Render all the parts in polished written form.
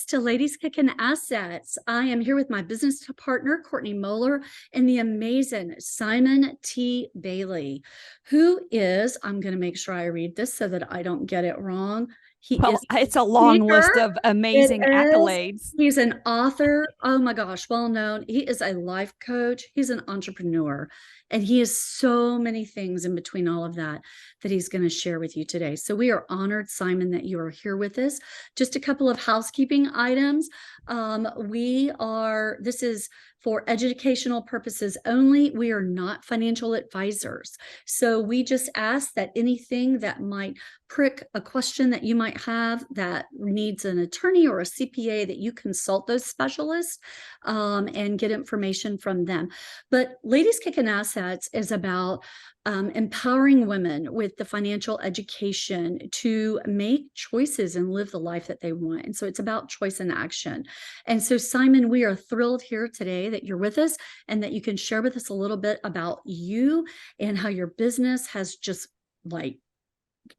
to Ladies Kickin Assets. I am here with my business partner, Courtney Moeller, and the amazing Simon T. Bailey, who is, I'm going to make sure I read this so that I don't get it wrong. He is It's a long list speaker. of It amazing is. accolades. He's an author. Oh my gosh, well known. He is a life coach. He's an entrepreneur. And he is so many things in between all of that he's going to share with you today. So we are honored, Simon, that you are here with us. Just a couple of housekeeping items. This is for educational purposes only. We are not financial advisors. So we just ask that anything that might prick a question that you might have that needs an attorney or a CPA, that you consult those specialists and get information from them. But Ladies Kickin Assets is about empowering women with the financial education to make choices and live the life that they want. And so it's about choice and action. And so, Simon, we are thrilled here today that you're with us and that you can share with us a little bit about you and how your business has just like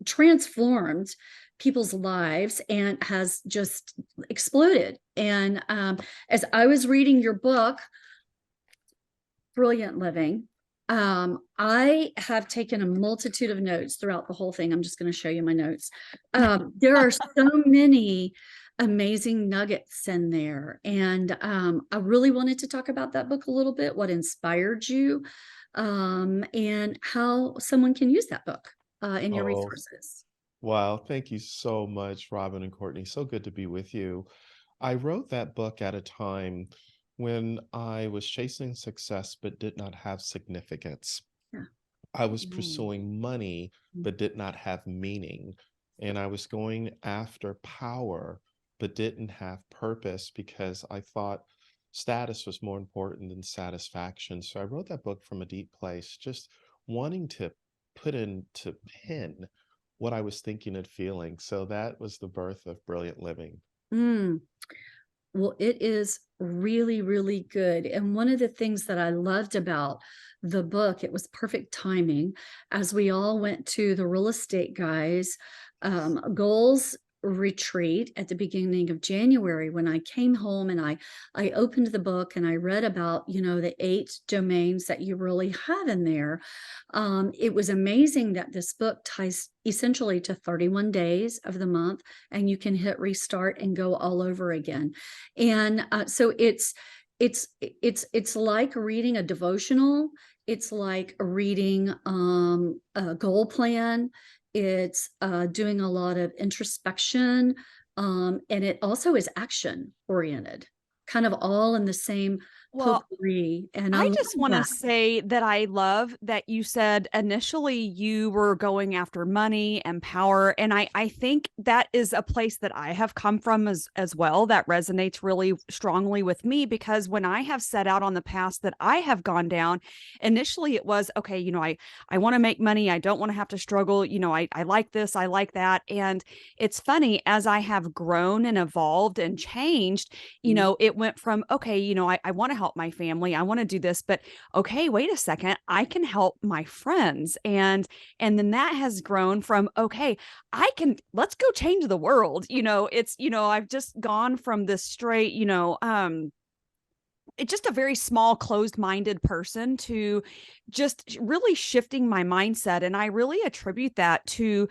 transformed people's lives and has just exploded. And as I was reading your book, Brilliant Living, I have taken a multitude of notes throughout the whole thing. I'm just going to show you my notes. There are so many amazing nuggets in there. And I really wanted to talk about that book a little bit, what inspired you, and how someone can use that book in your Oh, resources. wow. Thank you so much, Robin and Courtney. So good to be with you. I wrote that book at a time when I was chasing success but did not have significance. Yeah. I was Mm. pursuing money but did not have meaning. And I was going after power but didn't have purpose because I thought status was more important than satisfaction. So I wrote that book from a deep place, just wanting to put into pen what I was thinking and feeling. So that was the birth of Brilliant Living. Mm. Well, it is really, really good. And one of the things that I loved about the book, it was perfect timing as we all went to the real estate guys goals retreat at the beginning of January. When I came home and I opened the book and I read about, the 8 domains that you really have in there. It was amazing that this book ties essentially to 31 days of the month, and you can hit restart and go all over again. And so it's like reading a devotional. It's like reading a goal plan. It's doing a lot of introspection, and it also is action oriented, kind of all in the same Well, potpourri. And I I love just want to that. say that I love that you said initially you were going after money and power. And I think that is a place that I have come from as well. That resonates really strongly with me because when I have set out on the path that I have gone down, initially it was, okay, I want to make money. I don't want to have to struggle. I like this, I like that. And it's funny, as I have grown and evolved and changed, it went from, okay, I want to help my family. I want to do this, but okay, wait a second, I can help my friends. And then that has grown from, okay, let's go change the world. I've just gone from this straight, it's just a very small, closed-minded person to just really shifting my mindset. And I really attribute that to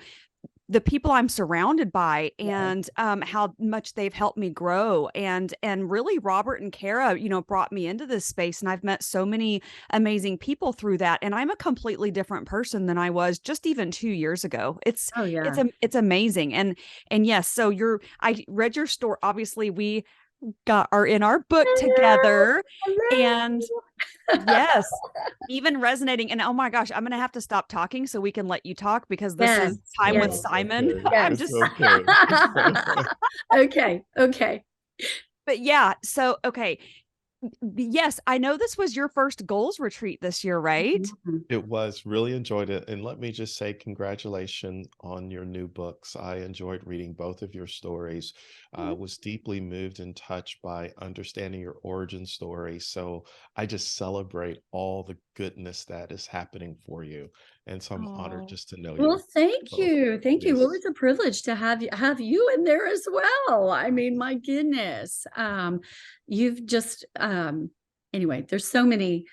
the people I'm surrounded by and how much they've helped me grow. And really Robert and Kara, brought me into this space, and I've met so many amazing people through that. And I'm a completely different person than I was just even 2 years ago. It's Oh it's yeah. a it's amazing. And yes, so I read your story. Obviously, we are in our book Hello. together. And Hello. yes, even resonating. And oh my gosh, I'm going to have to stop talking so we can let you talk because this Yes, is time with yes, It's Simon. okay. I'm yes. It's just, okay. Okay, okay. but yeah. So, okay. Yes, I know this was your first goals retreat this year, right? Mhm. It was really enjoyed it. And let me just say congratulations on your new books. I enjoyed reading both of your stories. Was deeply moved and touched by understanding your origin story. So I just celebrate all the goodness that is happening for you. And so I'm honored Oh, just to know Well, you. thank So, you. Thank you. Well, yes. it's a privilege to have you in there as well. I mean, my goodness. You've just anyway, there's so many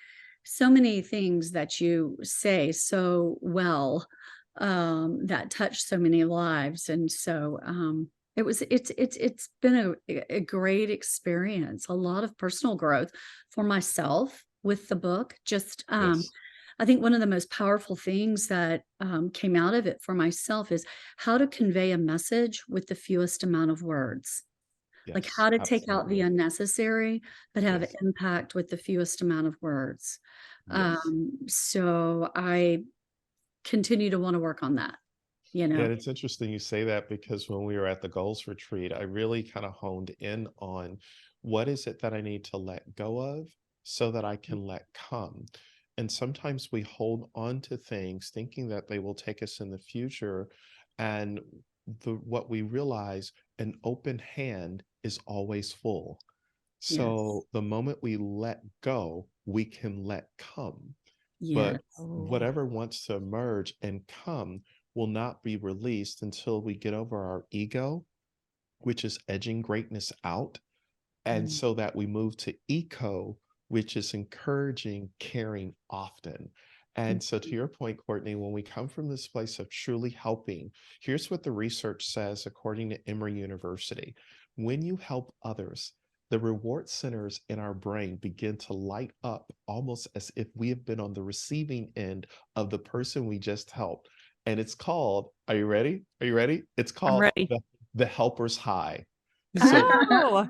things that you say so well that touch so many lives. And so it's been a great experience, a lot of personal growth for myself with the book. Just Yes. I think one of the most powerful things that came out of it for myself is how to convey a message with the fewest amount of words. Like Yes. how to take out the Absolutely. unnecessary, but have Yes. impact with the fewest amount of words. Yes. So I continue to want to work on that, you Yeah, know. and it's interesting you say that because when we were at the goals retreat, I really kind of honed in on what is it that I need to let go of so that I can let come. And sometimes we hold on to things thinking that they will take us in the future. And what we realize, an open hand is always full. Yes. So the moment we let go, we can let come. Yes. But oh, whatever wants to emerge and come will not be released until we get over our ego, which is edging greatness out. And Mm, so that we move to eco, which is encouraging caring often. And so, to mhm. your point, Courtney, when we come from this place of truly helping, here's what the research says according to Emory University. When you help others, the reward centers in our brain begin to light up almost as if we have been on the receiving end of the person we just helped. And it's called, are you ready? Are you ready? It's I'm called ready. the helper's high. So Oh,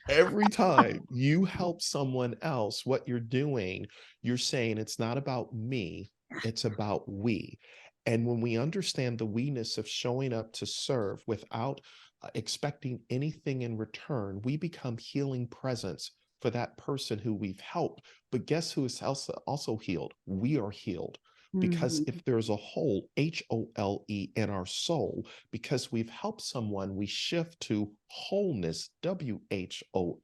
every time you help someone else, what you're doing, you're saying it's not about me, it's about we. And when we understand the we-ness of showing up to serve without expecting anything in return, we become healing presence for that person who we've helped. But guess who is also healed? We are healed. Because Mhm. if there's a hole, HOLE, in our soul, because we've helped someone, we shift to wholeness, WHOLE,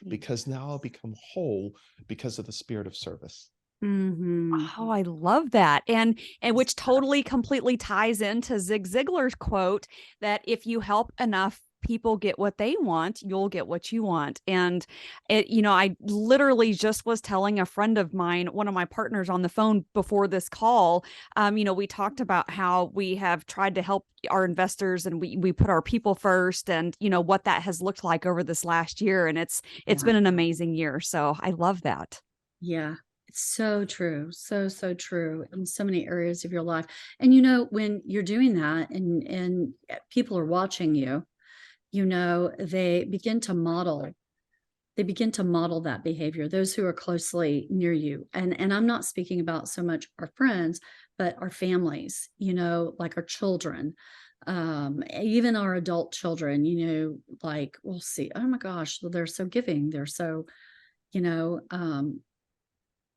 because now I become whole because of the spirit of service. Mhm. oh, I love that. And which totally completely ties into Zig Ziglar's quote that if you help enough people get what they want, you'll get what you want. And I literally just was telling a friend of mine, one of my partners on the phone before this call, we talked about how we have tried to help our investors and we put our people first and what that has looked like over this last year. And it's Yeah. been an amazing year. So I love that. Yeah, it's so true. So, so true in so many areas of your life. And you know, when you're doing that and people are watching you, you know, they begin to model that behavior, those who are closely near you. And I'm not speaking about so much our friends, but our families, you know, like our children, even our adult children, you know, like we'll see, oh my gosh, they're so giving, they're so, you know,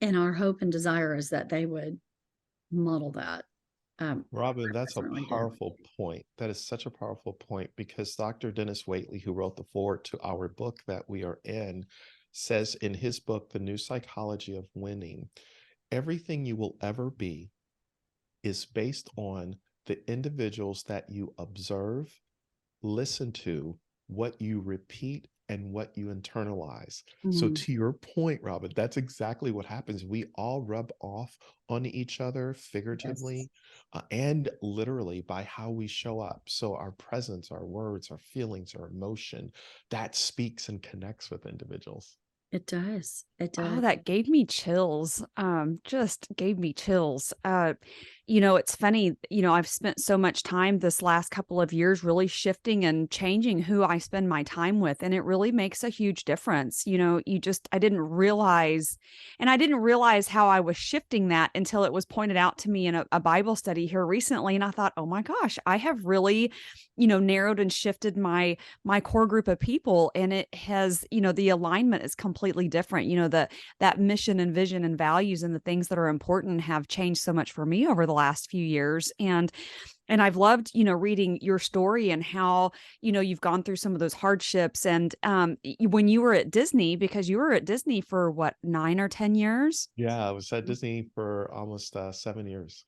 and our hope and desire is that they would model that. Robin, I that's a certainly do. powerful point. That is such a powerful point because Dr. Dennis Waitley, who wrote the foreword to our book that we are in, says in his book, The New Psychology of Winning, everything you will ever be is based on the individuals that you observe, listen to, what you repeat, and what you internalize. So, Mm, to your point, Robin, that's exactly what happens. We all rub off on each other yes, figuratively and literally by how we show up. So, our presence, our words, our feelings, our emotion, that speaks and connects with individuals. it does. It Oh, does. that gave me chills. Just gave me chills. It's funny, I've spent so much time this last couple of years really shifting and changing who I spend my time with. And it really makes a huge difference. I didn't realize, and I didn't realize how I was shifting that until it was pointed out to me in a Bible study here recently. And I thought, oh my gosh, I have really, narrowed and shifted my core group of people. And it has, the alignment is completely different. That mission and vision and values and the things that are important have changed so much for me over the last few years. And I've loved, reading your story and how, you've gone through some of those hardships. And when you were at Disney, because you were at Disney for what, 9 or 10 years? Yeah, I was at Disney for almost 7 years.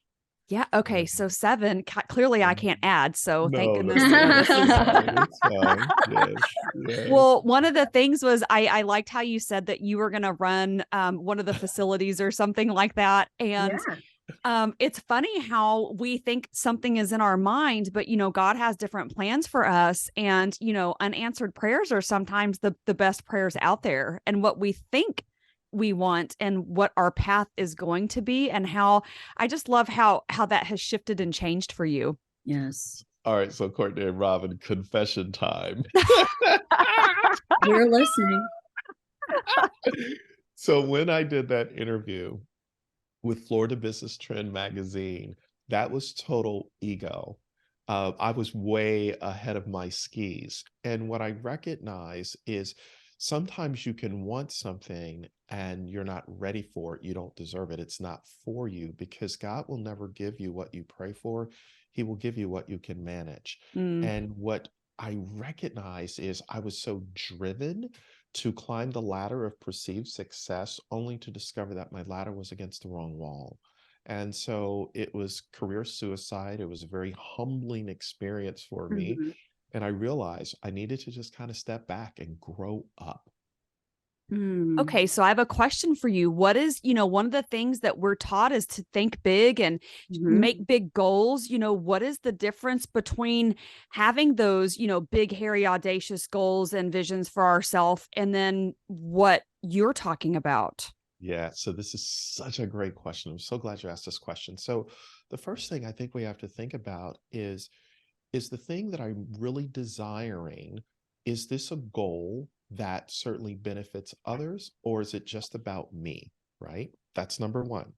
Yeah. Okay. So 7, clearly I can't add. So thank No, no, goodness. no, That's it's fine. fine. It's fine. Yes, yes. Well, one of the things was I liked how you said that you were going to run one of the facilities or something like that. And Yeah. it's funny how we think something is in our mind, but God has different plans for us. And unanswered prayers are sometimes the best prayers out there. And what we think we want and what our path is going to be, and how I just love how that has shifted and changed for you. Yes. All right, so Courtney and Robin, confession time. We're listening. So when I did that interview with Florida Business Trend magazine, that was total ego. I was way ahead of my skis. And what I recognize is sometimes you can want something and you're not ready for it. You don't deserve it. It's not for you, because God will never give you what you pray for. He will give you what you can manage. Mm. And what I recognize is I was so driven to climb the ladder of perceived success, only to discover that my ladder was against the wrong wall. And so it was career suicide. It was a very humbling experience for me. Mhm. And I realized I needed to just kind of step back and grow up. Mm. Okay, so I have a question for you. What is, one of the things that we're taught is to think big and Mhm. make big goals. What is the difference between having those, big, hairy, audacious goals and visions for ourselves, and then what you're talking about? Yeah, so this is such a great question. I'm so glad you asked this question. So the first thing I think we have to think about is the thing that I'm really desiring, is this a goal that certainly benefits others, or is it just about me, right? That's number one.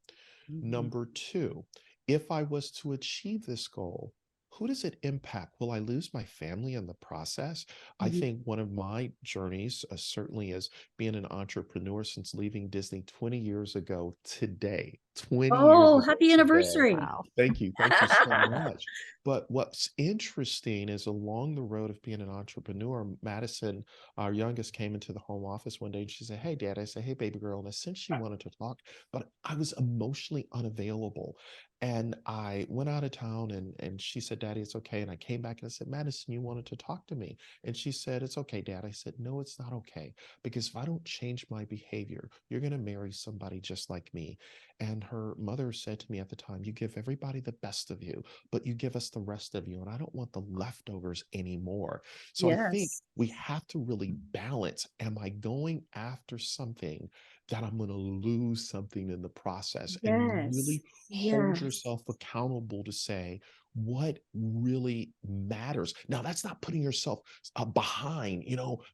Mhm. Number two, if I was to achieve this goal, who does it impact? Will I lose my family in the process? I Mhm. think one of my journeys certainly is being an entrepreneur since leaving Disney 20 years ago today. 20 years Oh, ago happy today. anniversary. Wow. Thank you so much. But what's interesting is along the road of being an entrepreneur, Madison, our youngest, came into the home office one day and she said, "Hey, Dad." I said, "Hey, baby girl." And I said she wanted to talk, but I was emotionally unavailable. And I went out of town and she said, "Daddy, it's okay." And I came back and I said, "Madison, you wanted to talk to me." And she said, "It's okay, Dad." I said, "No, it's not okay. Because if I don't change my behavior, you're going to marry somebody just like me." And her mother said to me at the time, "You give everybody the best of you, but you give us the rest of you. And I don't want the leftovers anymore." So I think Yes. we have to really balance. Am I going after something that I'm going to lose something in the process? And Yes. really hold Yes. yourself accountable to say, what really matters. Now, that's not putting yourself behind,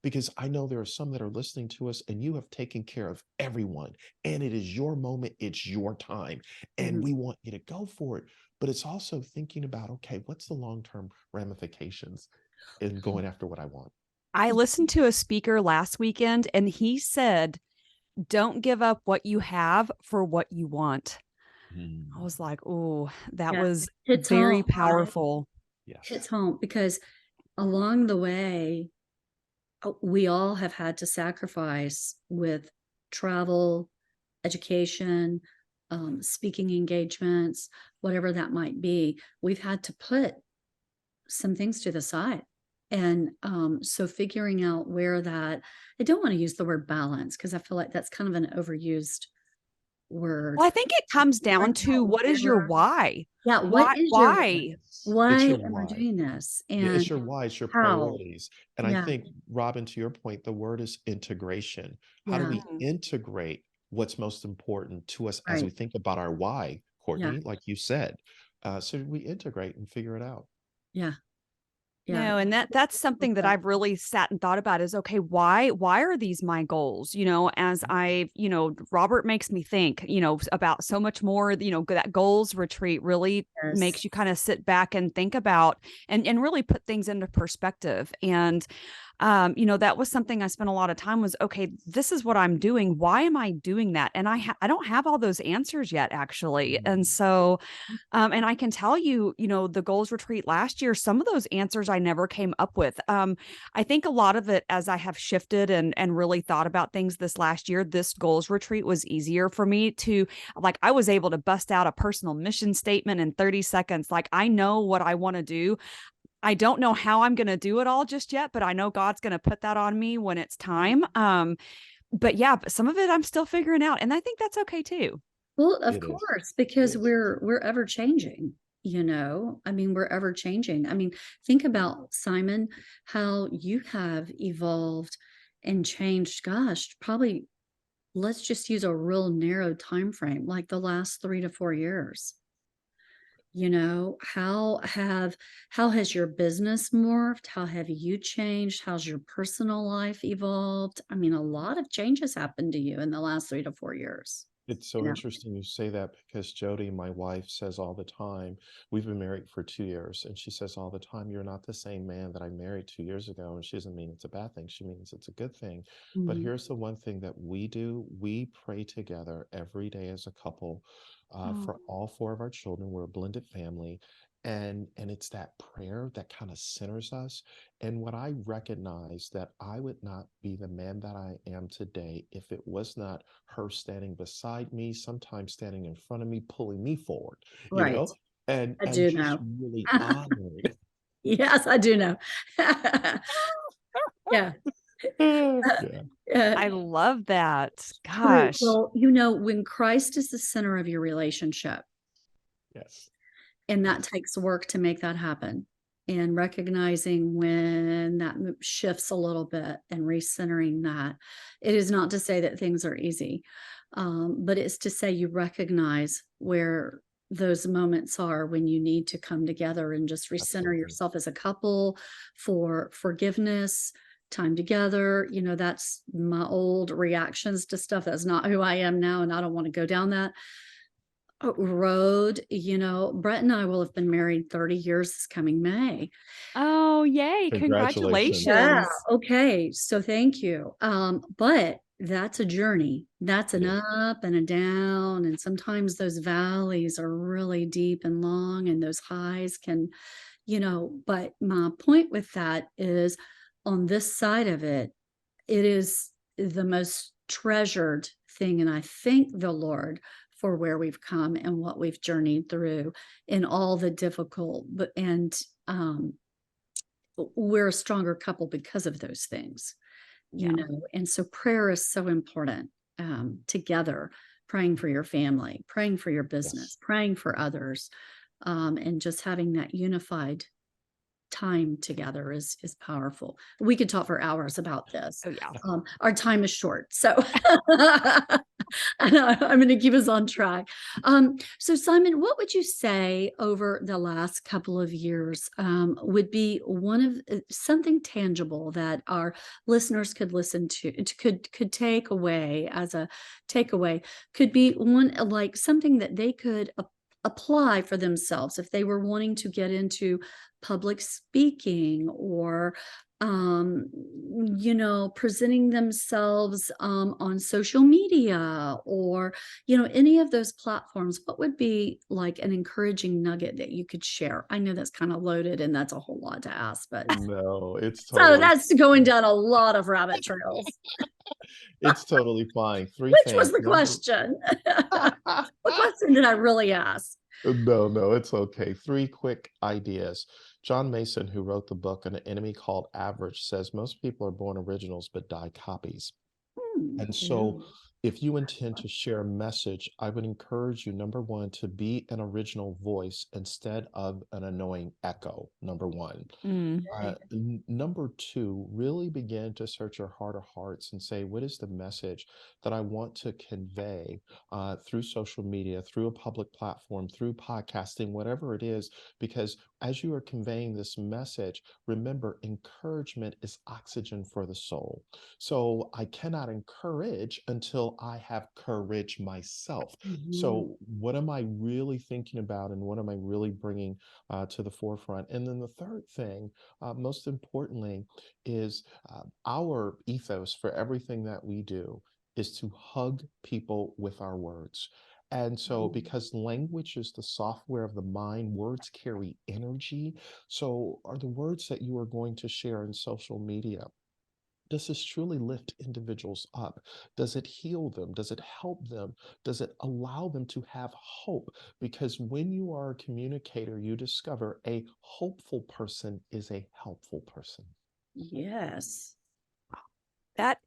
because I know there are some that are listening to us and you have taken care of everyone, and it is your moment, it's your time, and Mhm. we want you to go for it. But it's also thinking about, okay, what's the long-term ramifications in going after what I want? I listened to a speaker last weekend and he said, don't give up what you have for what you want. I Mm, was like, oh, that Yes. was Hits very home, right? powerful. Hits yes. home because along the way, we all have had to sacrifice with travel, education, speaking engagements, whatever that might be. We've had to put some things to the side. And so figuring out where that, I don't want to use the word balance because I feel like that's kind of an overused word. Well, I think it comes down Figuring to out what is your where, why? yeah, what Why? is your why? Why? It's Why your am I why. doing this? Yeah, And it's your why, it's your how? priorities. And I Yeah, think, Robin, to your point, the word is integration. How do yeah, we Mm. integrate what's most important to us as we right. think about our why, Yeah, Courtney, like you said? So we integrate and figure it out. yeah, yeah. No, and that's something that I've really sat and thought about is, okay, why are these my goals? As Robert makes me think, about so much more, that goals retreat really Yes. makes you kind of sit back and think about and really put things into perspective. And That was something I spent a lot of time was, okay, this is what I'm doing. Why am I doing that? And I don't have all those answers yet, actually. And so, and I can tell you, the goals retreat last year, some of those answers I never came up with. I think a lot of it, as I have shifted and really thought about things this last year, this goals retreat was easier for me to, like, I was able to bust out a personal mission statement in 30 seconds. Like, I know what I want to do. I don't know how I'm going to do it all just yet, but I know God's going to put that on me when it's time. But yeah, but some of it I'm still figuring out, and I think that's okay too. Well, of It is. course, It because is. we're ever changing, I mean, we're ever changing. I mean, think about, Simon, how you have evolved and changed, gosh, probably, let's just use a real narrow time frame, like the last 3 to 4 years. How has your business morphed? How have you changed? How's your personal life evolved? I mean, a lot of changes happened to you in the last 3 to 4 years, It's you so know? interesting you say that because Jody, my wife, says all the time, we've been married for 2 years, and she says all the time, "You're not the same man that I married 2 years ago." And she doesn't mean it's a bad thing. She means it's a good thing. But Mhm. here's the one thing that we do. We pray together every day as a couple Oh, for all four of our children. We're a blended family. And it's that prayer that kind of centers us. And what I recognize that I would not be the man that I am today if it was not her standing beside me, sometimes standing in front of me, pulling me forward, you Right. know, and I and do just know. really honoring. Yes, I do know. Yeah. Yeah. Uh, I love that. true. Gosh. Well, when Christ is the center of your relationship, Yes. and that Yes. takes work to make that happen, and recognizing when that shifts a little bit and recentering that. It is not to say that things are easy, but it's to say you recognize where those moments are when you need to come together and just recenter Absolutely. yourself as a couple for forgiveness, time together. That's my old reactions to stuff. That's not who I am now, and I don't want to go down that road. Brett and I will have been married 30 years this coming May. Oh, yay. Congratulations. Yeah, Congratulations. okay, so thank you. But that's a journey. That's It an is. up and a down, and sometimes those valleys are really deep and long, and those highs can, but my point with that is, on this side of it, it is the most treasured thing, and I thank the Lord for where we've come and what we've journeyed through in all the difficult, um, we're a stronger couple because of those things, Yeah. and so prayer is so important, together, praying for your family, praying for your Yes. business, praying for others, and just having that unified time together is powerful. We could talk for hours about this. Oh, yeah. Our time is short, so I'm going to keep us on track. So, Simon, what would you say over the last couple of years would be one of something tangible that our listeners could listen could take away as a takeaway? Could be one like something that they could apply for themselves if they were wanting to get into public speaking, or presenting themselves on social media, or any of those platforms. What would be like an encouraging nugget that you could share? I know that's kind of loaded and that's a whole lot to ask, but No, it's so totally that's going down a lot of rabbit trails. it's totally fine. Three Which was things. the Number question? What question did I really ask? No, no, it's okay. Three quick ideas. John Mason, who wrote the book An Enemy Called Average, says most people are born originals but die copies. And Yeah. so, if you intend to share a message, I would encourage you, number one, to be an original voice instead of an annoying echo, number one. Mm. Number two, really begin to search your heart of hearts and say, what is the message that I want to convey through social media, through a public platform, through podcasting, whatever it is? Because as you are conveying this message, remember, encouragement is oxygen for the soul. So I cannot encourage until until I have courage myself. Mhm. So what am I really thinking about, and what am I really bringing to the forefront? And then the third thing, most importantly, is our ethos for everything that we do is to hug people with our words. And so, Mhm. because language is the software of the mind, words carry energy. So, are the words that you are going to share in social media, does this truly lift individuals up? Does it heal them? Does it help them? Does it allow them to have hope? Because when you are a communicator, you discover a hopeful person is a helpful person. Yes. That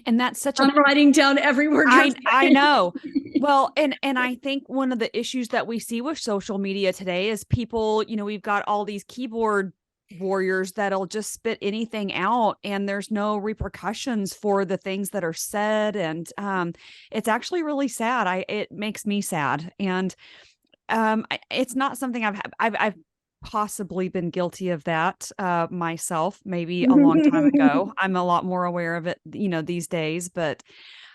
and that's such a I'm writing down every word you're I saying. know. Well, and I think one of the issues that we see with social media today is people, we've got all these keyboard warriors that'll just spit anything out, and there's no repercussions for the things that are said. And it's actually really sad. It makes me sad. And it's not something I've possibly been guilty of that myself, maybe a long time ago. I'm a lot more aware of it, these days, but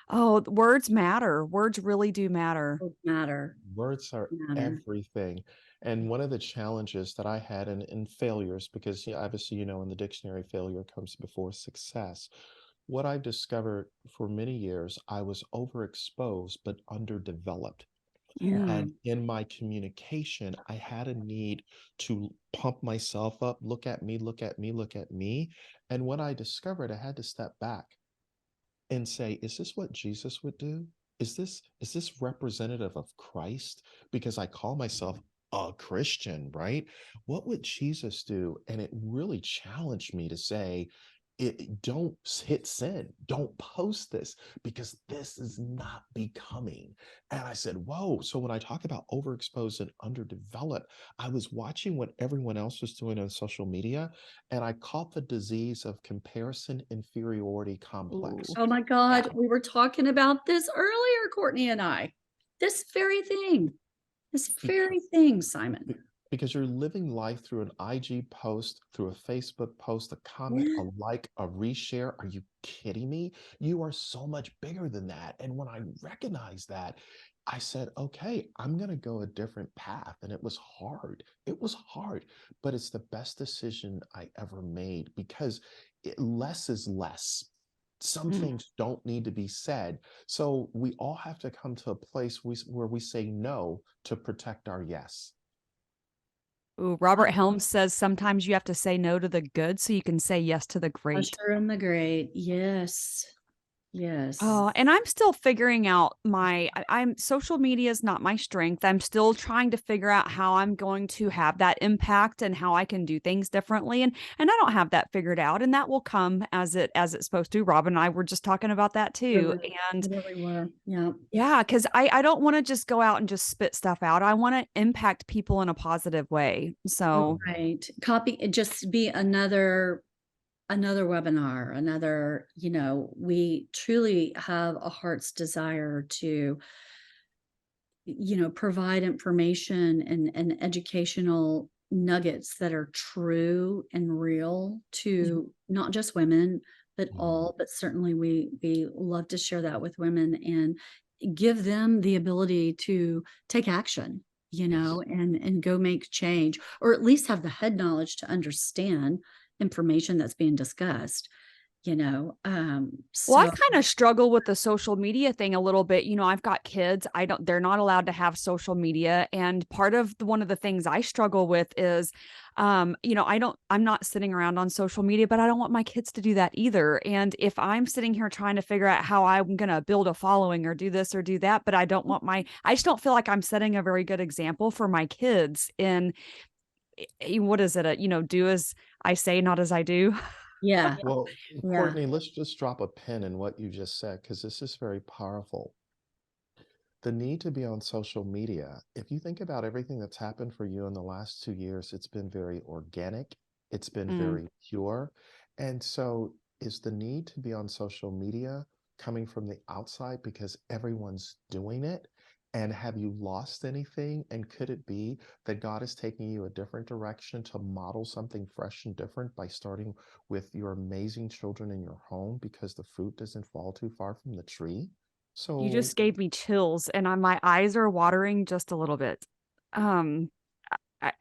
oh, words matter. Words really do matter. Words matter. Words are Matter. everything. And one of the challenges that I had in failures, because obviously, in the dictionary, failure comes before success. What I've discovered for many years, I was overexposed but underdeveloped. Yeah. And in my communication, I had a need to pump myself up, look at me, look at me, look at me. And when I discovered, I had to step back and say, is this what Jesus would do? Is this representative of Christ? Because I call myself a Christian, right? What would Jesus do? And it really challenged me to say, don't hit send, don't post this, because this is not becoming. And I said, whoa. So when I talk about overexposed and underdeveloped, I was watching what everyone else was doing on social media, and I caught the disease of comparison inferiority complex. Ooh. Oh my Yeah. God. We were talking about this earlier, Courtney and I. This very thing. This Because, very thing, Simon. because you're living life through an IG post, through a Facebook post, a comment, a Yeah. like, a reshare. Are you kidding me? You are so much bigger than that. And when I recognized that, I said, okay, I'm going to go a different path. And it was hard. It was hard, but it's the best decision I ever made, because less is less. Some Mm. things don't need to be said. So we all have to come to a place where we say no to protect our yes. Ooh, Robert Helms says sometimes you have to say no to the good so you can say yes to the great. Usher and the Great. Yes. Yes. Oh, and I'm still figuring out I'm social media is not my strength. I'm still trying to figure out how I'm going to have that impact and how I can do things differently. And I don't have that figured out. And that will come as it's supposed to. Rob and I were just talking about that too. Really, And really were. Yeah. yeah, because I don't want to just go out and just spit stuff out. I want to impact people in a positive way. So Right. Copy just be another webinar, another, we truly have a heart's desire to, provide information and educational nuggets that are true and real to not just women, but Mhm. all, but certainly we love to share that with women and give them the ability to take action, Yes. and go make change, or at least have the head knowledge to understand information that's being discussed, well, I so kind of struggle with the social media thing a little bit. I've got kids. They're not allowed to have social media. And part of one of the things I struggle with is, I'm not sitting around on social media, but I don't want my kids to do that either. And if I'm sitting here trying to figure out how I'm going to build a following or do this or do that, but I just don't feel like I'm setting a very good example for my kids in what is it? Do as I say, not as I do. yeah, Well, yeah. Courtney, let's just drop a pin in what you just said, because this is very powerful. The need to be on social media. If you think about everything that's happened for you in the last 2 years, it's been very organic, it's been Mm. very pure. And so, is the need to be on social media coming from the outside because everyone's doing it? And have you lost anything? And could it be that God is taking you a different direction to model something fresh and different by starting with your amazing children in your home, because the fruit doesn't fall too far from the tree? You So just gave me chills, and my eyes are watering just a little bit. Um, I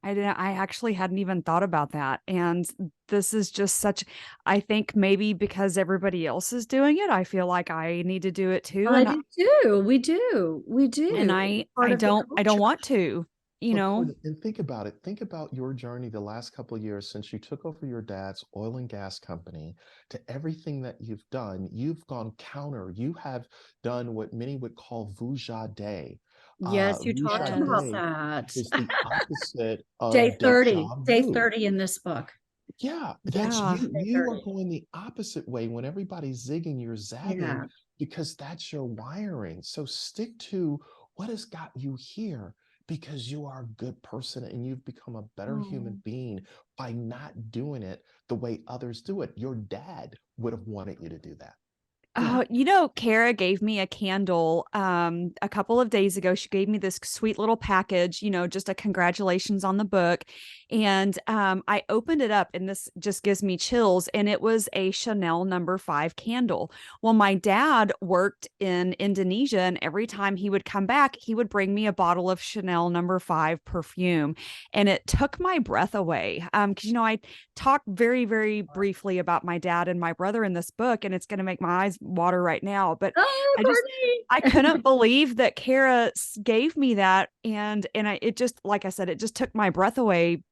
I didn't I actually hadn't even thought about that, and this is just such I think maybe because everybody else is doing it, I feel like I need to do it too, I do too. We do. We and do. It's part I of the don't culture. want to, you So know? Courtney, and think about it. Think about your journey the last couple of years since you took over your dad's oil and gas company to everything that you've done. You've gone counter. You have done what many would call vuja day. Yes, you talked Vuja about Yes. day that. is the opposite Day of 30, deja day vu. 30 in this book. Yeah, that's Yeah. you. Day You are 30. going the opposite way. When everybody's zigging, you're zagging Yeah. because that's your wiring. So stick to what has got you here because you are a good person and you've become a better Oh. human being by not doing it the way others do it. Your dad would have wanted you to do that. Yeah. Oh, Kara gave me a candle a couple of days ago. She gave me this sweet little package, just a congratulations on the book. And I opened it up and this just gives me chills. And it was a Chanel number 5 candle. Well, my dad worked in Indonesia, and every time he would come back, he would bring me a bottle of Chanel number 5 perfume. And it took my breath away. Because I talk very, very briefly about my dad and my brother in this book, and it's going to make my eyes water right now. But Oh, I Courtney. couldn't believe that Kara gave me that, and it just, like I said, it just took my breath away.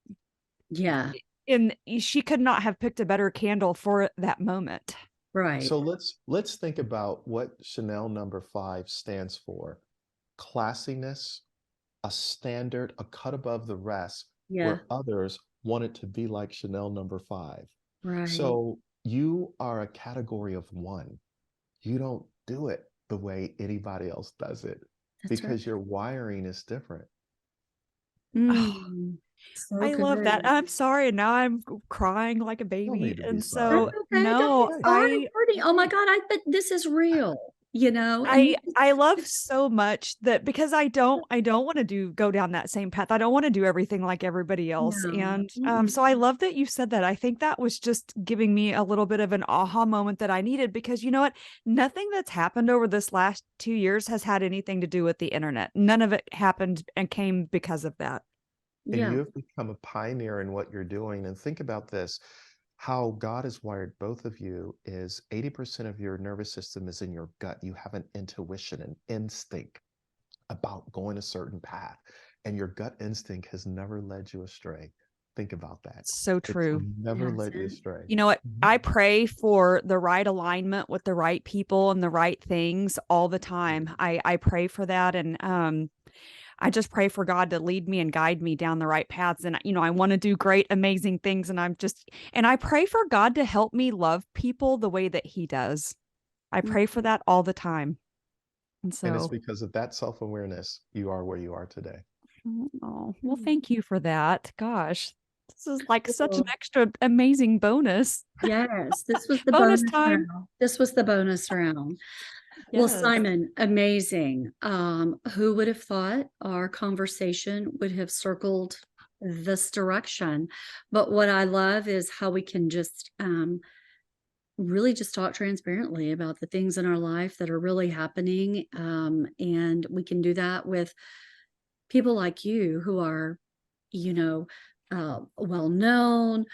Yeah. And she could not have picked a better candle for that moment. Right. So let's think about what Chanel number 5 stands for. Classiness, a standard, a cut above the rest, Yeah. where others want it to be like Chanel number 5. Right. So you are a category of one. You don't do it the way anybody else does it That's right. because your wiring is different. Oh, Mm. So I love that. good. I'm sorry. Now I'm crying like a You don't baby. need to be And sorry. That's so, okay. Don't It's be no, okay. sorry, Courtney. Oh my God. But this is real, and I I love so much that because I don't want to go down that same path. I don't want to do everything like everybody else. no. And Mm-mm. so I love that you said that. I think that was just giving me a little bit of an aha moment that I needed, because you know what? Nothing that's happened over this last 2 years has had anything to do with the internet. None of it happened and came because of that. And Yeah. you have become a pioneer in what you're doing. And think about this, how God has wired both of you is 80% of your nervous system is in your gut. You have an intuition, an instinct about going a certain path, and your gut instinct has never led you astray. Think about that. So It's true. never Yes. led you astray. You know what? Mhm. I pray for the right alignment with the right people and the right things all the time. I pray for that, and I just pray for God to lead me and guide me down the right paths. And I want to do great, amazing things, and I pray for God to help me love people the way that He does. I Mm. pray for that all the time. And And it's so, because of that self-awareness you are where you are today. oh, well, Mm. thank you for that. Gosh, this is like such an Well, extra amazing bonus. yes, this was the Bonus bonus time. round. This was the bonus round. Well, Yes. Simon, amazing. Who would have thought our conversation would have circled this direction? But what I love is how we can just really just talk transparently about the things in our life that are really happening. And we can do that with people like you who are, you know, well known.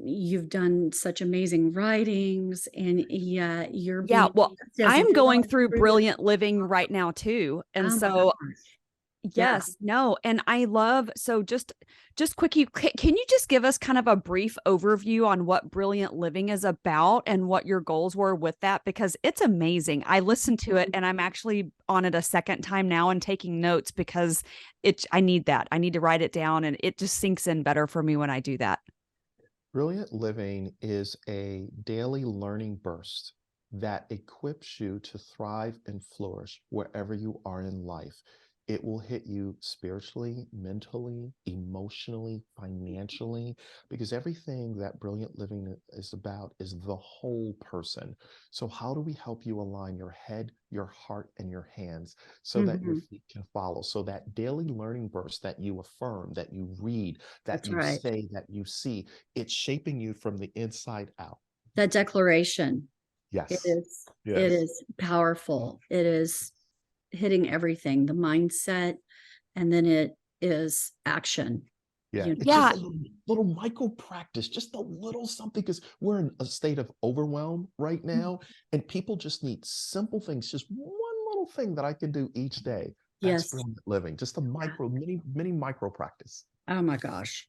You've done such amazing writings, and yet you're Yeah. being Well, used as a I'm going tool through through this. brilliant living right now too. And Oh my so gosh. Yeah. yes, no, and I love so just quick, can you just give us kind of a brief overview on what Brilliant Living is about and what your goals were with that? Because it's amazing. I listened to it and I'm actually on it a second time now and taking notes because I need that. I need to write it down, and it just sinks in better for me when I do that. Brilliant Living is a daily learning burst that equips you to thrive and flourish wherever you are in life. It will hit you spiritually, mentally, emotionally, financially, because everything that Brilliant Living is about is the whole person. So, how do we help you align your head, your heart, and your hands so that your Mhm. feet can follow? So, that daily learning burst that you affirm, that you read, that That's you right. say, that you see, it's shaping you from the inside out. That declaration. It Yes. is, it Yes. is powerful. It is hitting everything, the mindset, and then it is action. Yeah, You it's just Yeah. a little micro practice, just a little something, because we're in a state of overwhelm right know? now, and people just need simple things, just one little thing that I can do each day. That's Yes. brilliant living, just a Yeah. mini micro practice. Oh my gosh.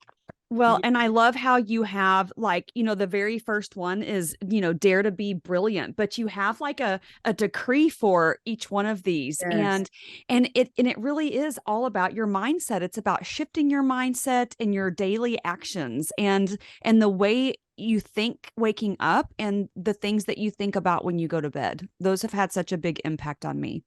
Well, Yeah. and I love how you have like, the very first one is, dare to be brilliant, but you have like a decree for each one of these. Yes. And it really is all about your mindset. It's about shifting your mindset and your daily actions and the way you think waking up and the things that you think about when you go to bed. Those have had such a big impact on me.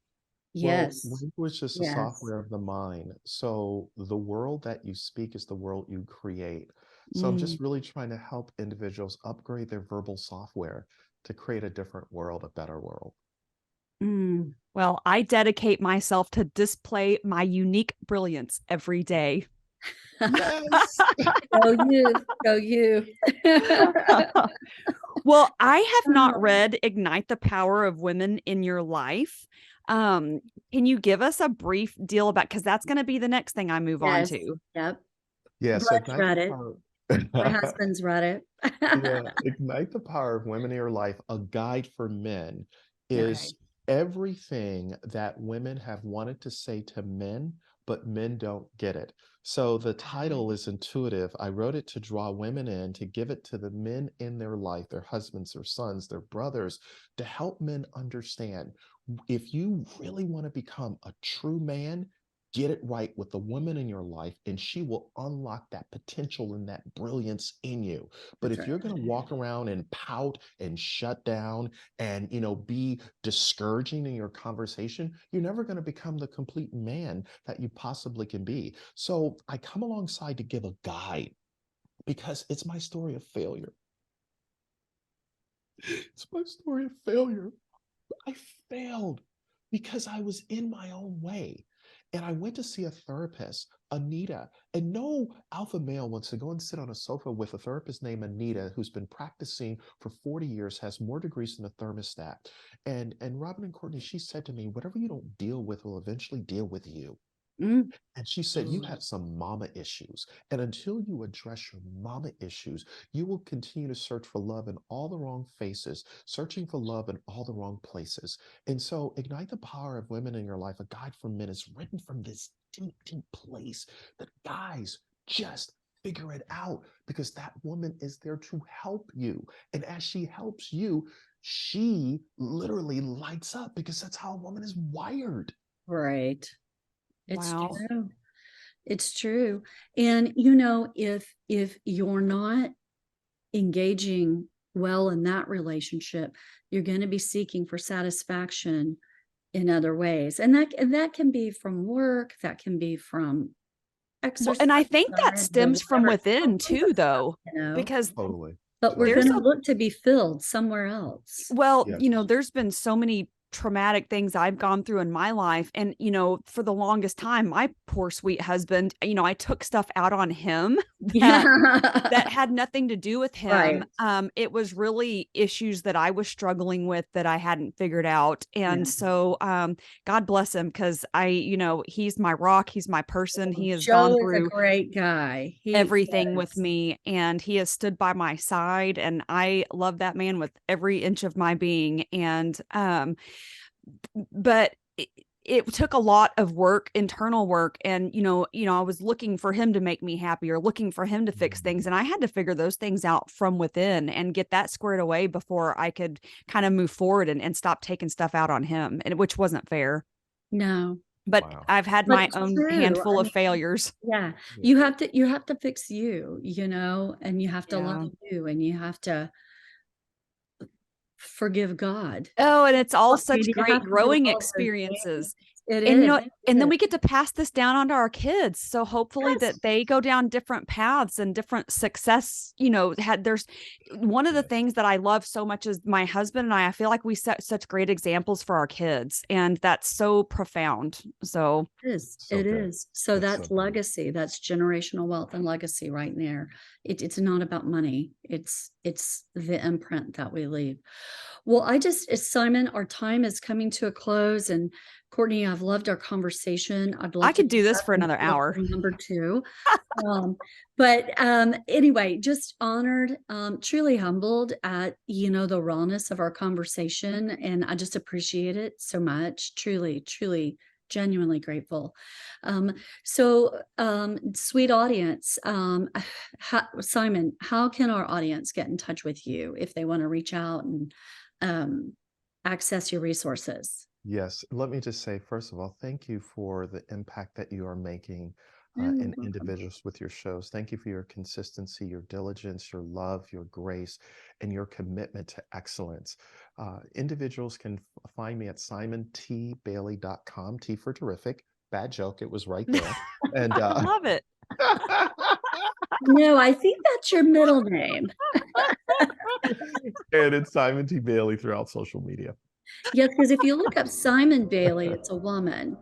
Well, Yes. language is just a Yes. software of the mind. So the world that you speak is the world you create. So I'm Mm. just really trying to help individuals upgrade their verbal software to create a different world, a better world. Mm. Well, I dedicate myself to display my unique brilliance every day. Yes. Go you. Go you. Well, I have not read Ignite the Power of Women in Your Life. Can you give us a brief deal about, because that's going to be the next thing I move on Yes. to. Yep. Yeah, so Brad's ignite the read it. power. My husband's read it. Yeah, Ignite the Power of Women in Your Life, a guide for men, Okay. is everything that women have wanted to say to men, but men don't get it. So the title is intuitive. I wrote it to draw women in, to give it to the men in their life, their husbands, their sons, their brothers, to help men understand. If you really want to become a true man, get it right with the woman in your life, and she will unlock that potential and that brilliance in you. But That's if right. you're going to walk around and pout and shut down and, be discouraging in your conversation, you're never going to become the complete man that you possibly can be. So I come alongside to give a guide, because it's my story of failure. It's my story of failure. I failed because I was in my own way. And I went to see a therapist, Anita, and no alpha male wants to go and sit on a sofa with a therapist named Anita, who's been practicing for 40 years, has more degrees than a thermostat. And Robin and Courtney, she said to me, whatever you don't deal with will eventually deal with you. Mm. And she said, you have some mama issues. And until you address your mama issues, you will continue to search for love in all the wrong faces, searching for love in all the wrong places. And so, Ignite the Power of Women in Your Life, a guide for men, is written from this deep, deep place that guys just figure it out, because that woman is there to help you. And as she helps you, she literally lights up, because that's how a woman is wired. Right. It's Wow. true. It's true. And if you're not engaging well in that relationship, you're going to be seeking for satisfaction in other ways. And that can be from work, that can be from Well, exercise, and I think that diet, or stems from whatever. within All kinds too, of stuff, though, because Totally. but we're going there's Totally. to a look to be filled somewhere else. well, Yes. there's been so many traumatic things I've gone through in my life. And, for the longest time, my poor sweet husband, I took stuff out on him that Yeah. had nothing to do with Right. him. It was really issues that I was struggling with that I hadn't figured out. Yeah. And so, God bless him, because he's my rock. He's my person. He has Joe gone is a through great guy. He everything with is. me, and he has stood by my side, and I love that man with every inch of my being. And but it took a lot of work, internal work, and I was looking for him to make me happy, or looking for him to fix things, and I had to figure those things out from within and get that squared away before I could kind of move forward and stop taking stuff out on him, and which wasn't fair. No, But Wow. I've had but my it's own true. handful I of mean, failures. yeah, Yeah. you have to fix you, and you have to love Yeah. you, and you have to forgive God. Oh, and it's all Well, such you great have to do growing all of those things. experiences. It And is. and then we get to pass this down onto our kids. So hopefully Yes. that they go down different paths and different success, there's one of the things that I love so much is my husband and I feel like we set such great examples for our kids, and that's so profound. So It is. So It good. is. So It's so that's good. legacy. That's generational wealth and legacy right there. It's not about money. It's the imprint that we leave. Well, Simon, our time is coming to a close, and Courtney, I've loved our conversation. I'd I love to could do this for another hour. number two. But anyway, just honored, truly humbled at the rawness of our conversation, and I just appreciate it so much. Truly, truly, genuinely grateful. Sweet audience, Simon, how can our audience get in touch with you if they want to reach out and access your resources? Yes, let me just say, first of all, thank you for the impact that you are making You're in welcome. individuals with your shows. Thank you for your consistency, your diligence, your love, your grace, and your commitment to excellence. Individuals can find me at simontbailey.com, T for terrific. Bad joke, it was right there. And I love it. No, I think that's your middle name. and it's Simon T. Bailey throughout social media. Yes, because if you look up Simon Bailey, it's a woman.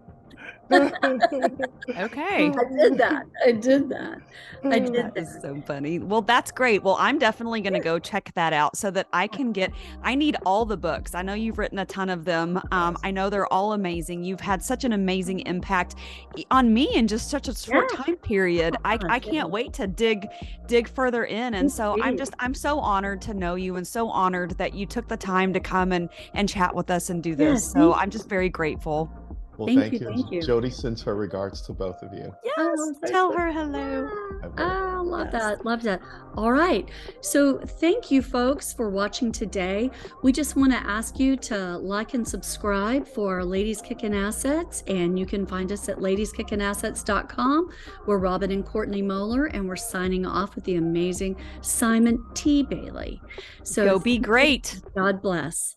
Okay. I did that. I did that. I did That is so funny. Well, that's great. Well, I'm definitely going to go check that out so that I need all the books. I know you've written a ton of them. I know they're all amazing. You've had such an amazing impact on me in just such a short Yeah. time period. I Yeah. can't wait to dig further in. And so I'm so honored to know you, and so honored that you took the time to come and chat with us and do this. Yes, So thank I'm just very grateful. Well, Thank you. thank you. Thank you. Jody sends her regards to both of you. Yes. Oh, Tell her hello. I love Yes. that. Love that. All right. So thank you folks for watching today. We just want to ask you to like and subscribe for Ladies Kickin' Assets, and you can find us at ladieskickinassets.com. We're Robin and Courtney Moeller, and we're signing off with the amazing Simon T. Bailey. So Go be great. God bless.